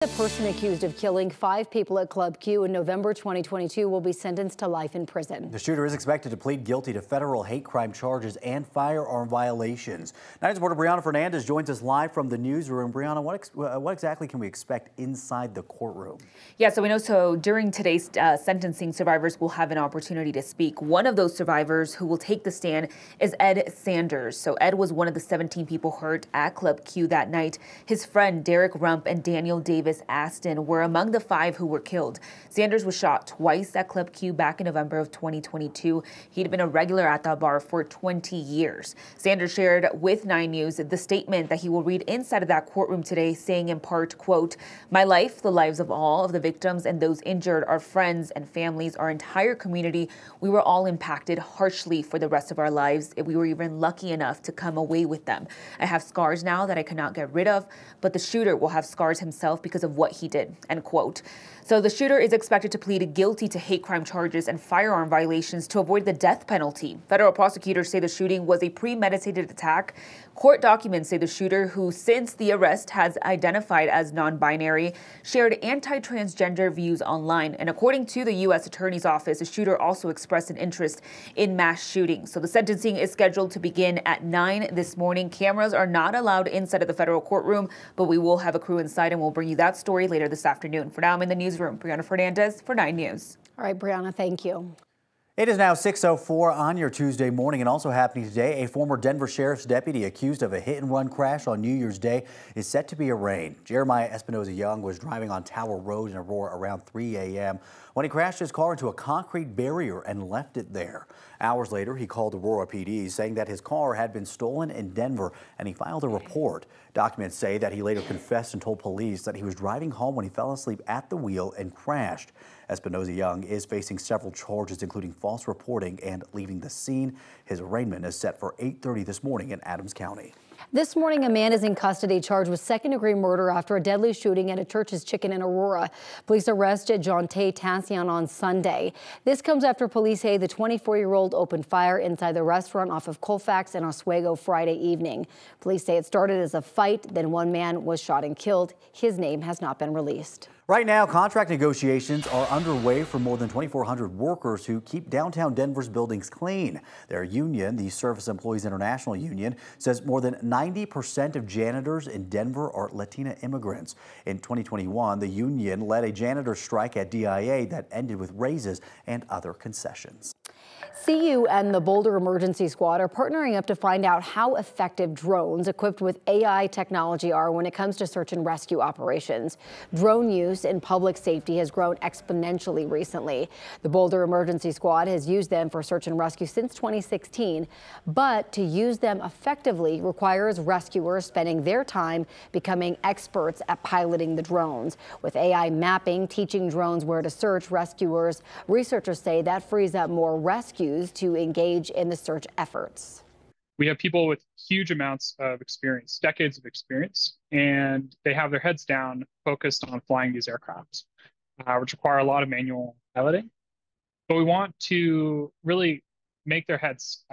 The person accused of killing 5 people at Club Q in November 2022 will be sentenced to life in prison. The shooter is expected to plead guilty to federal hate crime charges and firearm violations. Night reporter Brianna Fernandez joins us live from the newsroom. Brianna, what exactly can we expect inside the courtroom? Yeah, so we know during today's sentencing, survivors will have an opportunity to speak. One of those survivors who will take the stand is Ed Sanders. So Ed was one of the 17 people hurt at Club Q that night. His friend Derek Rump and Daniel Davis Aston were among the 5 who were killed. Sanders was shot twice at Club Q back in November of 2022. He'd been a regular at that bar for 20 years. Sanders shared with 9 News the statement that he will read inside of that courtroom today, saying in part, quote, "My life, the lives of all of the victims and those injured, our friends and families, our entire community, we were all impacted harshly for the rest of our lives. We were even lucky enough to come away with them. I have scars now that I cannot get rid of, but the shooter will have scars himself because of what he did," end quote. So the shooter is expected to plead guilty to hate crime charges and firearm violations to avoid the death penalty. Federal prosecutors say the shooting was a premeditated attack. Court documents say the shooter, who since the arrest has identified as non-binary, shared anti-transgender views online. And according to the U.S. Attorney's Office, the shooter also expressed an interest in mass shootings. So the sentencing is scheduled to begin at 9 this morning. Cameras are not allowed inside of the federal courtroom, but we will have a crew inside and we'll bring you that story later this afternoon. For now, I'm in the newsroom. Brianna Fernandez for 9 News. All right, Brianna, thank you. It is now 6:04 on your Tuesday morning, and also happening today, a former Denver sheriff's deputy accused of a hit-and-run crash on New Year's Day is set to be arraigned. Jeremiah Espinoza-Young was driving on Tower Road in Aurora around 3 a.m. when he crashed his car into a concrete barrier and left it there. Hours later, he called Aurora PD saying that his car had been stolen in Denver, and he filed a report. Documents say that he later confessed and told police that he was driving home when he fell asleep at the wheel and crashed. Espinoza-Young is facing several charges, including false reporting and leaving the scene. His arraignment is set for 8:30 this morning in Adams County. This morning, a man is in custody charged with second-degree murder after a deadly shooting at a Church's Chicken in Aurora. Police arrested John Tassian on Sunday. This comes after police say the 24-year-old opened fire inside the restaurant off of Colfax and Oswego Friday evening. Police say it started as a fight, then one man was shot and killed. His name has not been released. Right now, contract negotiations are underway for more than 2,400 workers who keep downtown Denver's buildings clean. Their union, the Service Employees International Union, says more than 90% of janitors in Denver are Latina immigrants. In 2021, the union led a janitor strike at DIA that ended with raises and other concessions. CU and the Boulder Emergency Squad are partnering up to find out how effective drones equipped with AI technology are when it comes to search and rescue operations. Drone use in public safety has grown exponentially recently. The Boulder Emergency Squad has used them for search and rescue since 2016, but to use them effectively requires rescuers spending their time becoming experts at piloting the drones. With AI mapping, teaching drones where to search, researchers say that frees up more rescues to engage in the search efforts. We have people with huge amounts of experience, decades of experience, and they have their heads down focused on flying these aircraft, which require a lot of manual piloting. But we want to really make their heads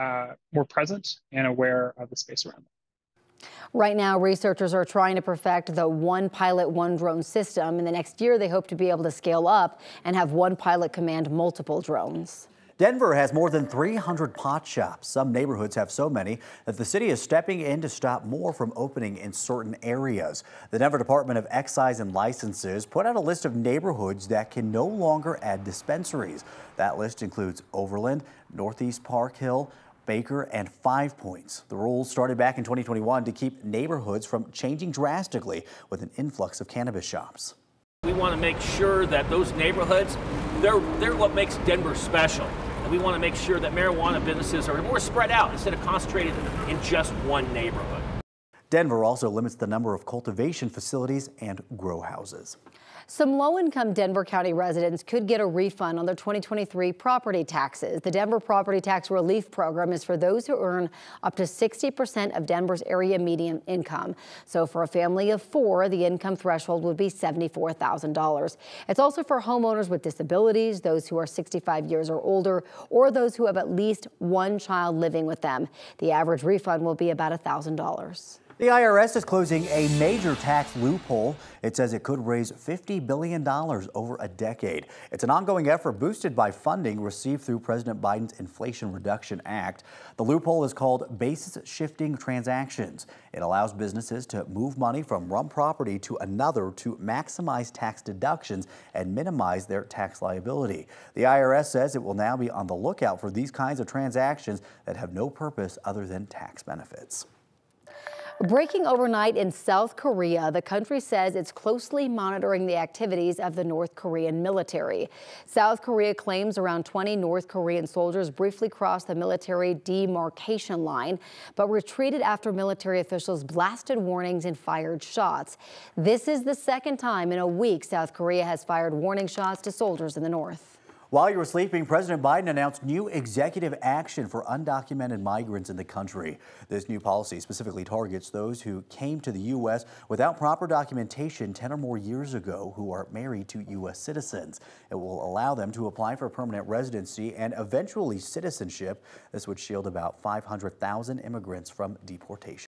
more present and aware of the space around them. Right now, researchers are trying to perfect the one pilot, one drone system. In the next year, they hope to be able to scale up and have one pilot command multiple drones. Denver has more than 300 pot shops. Some neighborhoods have so many that the city is stepping in to stop more from opening in certain areas. The Denver Department of Excise and Licenses put out a list of neighborhoods that can no longer add dispensaries. That list includes Overland, Northeast Park Hill, Baker, and Five Points. The rules started back in 2021 to keep neighborhoods from changing drastically with an influx of cannabis shops. We want to make sure that those neighborhoods, they're what makes Denver special. And we want to make sure that marijuana businesses are more spread out instead of concentrated in just one neighborhood. Denver also limits the number of cultivation facilities and grow houses. Some low-income Denver County residents could get a refund on their 2023 property taxes. The Denver Property Tax Relief Program is for those who earn up to 60% of Denver's area median income. So for a family of 4, the income threshold would be $74,000. It's also for homeowners with disabilities, those who are 65 years or older, or those who have at least one child living with them. The average refund will be about $1,000. The IRS is closing a major tax loophole. It says it could raise $50 billion over a decade. It's an ongoing effort boosted by funding received through President Biden's Inflation Reduction Act. The loophole is called basis shifting transactions. It allows businesses to move money from one property to another to maximize tax deductions and minimize their tax liability. The IRS says it will now be on the lookout for these kinds of transactions that have no purpose other than tax benefits. Breaking overnight in South Korea, the country says it's closely monitoring the activities of the North Korean military. South Korea claims around 20 North Korean soldiers briefly crossed the military demarcation line, but retreated after military officials blasted warnings and fired shots. This is the second time in a week South Korea has fired warning shots to soldiers in the north. While you were sleeping, President Biden announced new executive action for undocumented migrants in the country. This new policy specifically targets those who came to the U.S. without proper documentation 10 or more years ago who are married to U.S. citizens. It will allow them to apply for permanent residency and eventually citizenship. This would shield about 500,000 immigrants from deportation.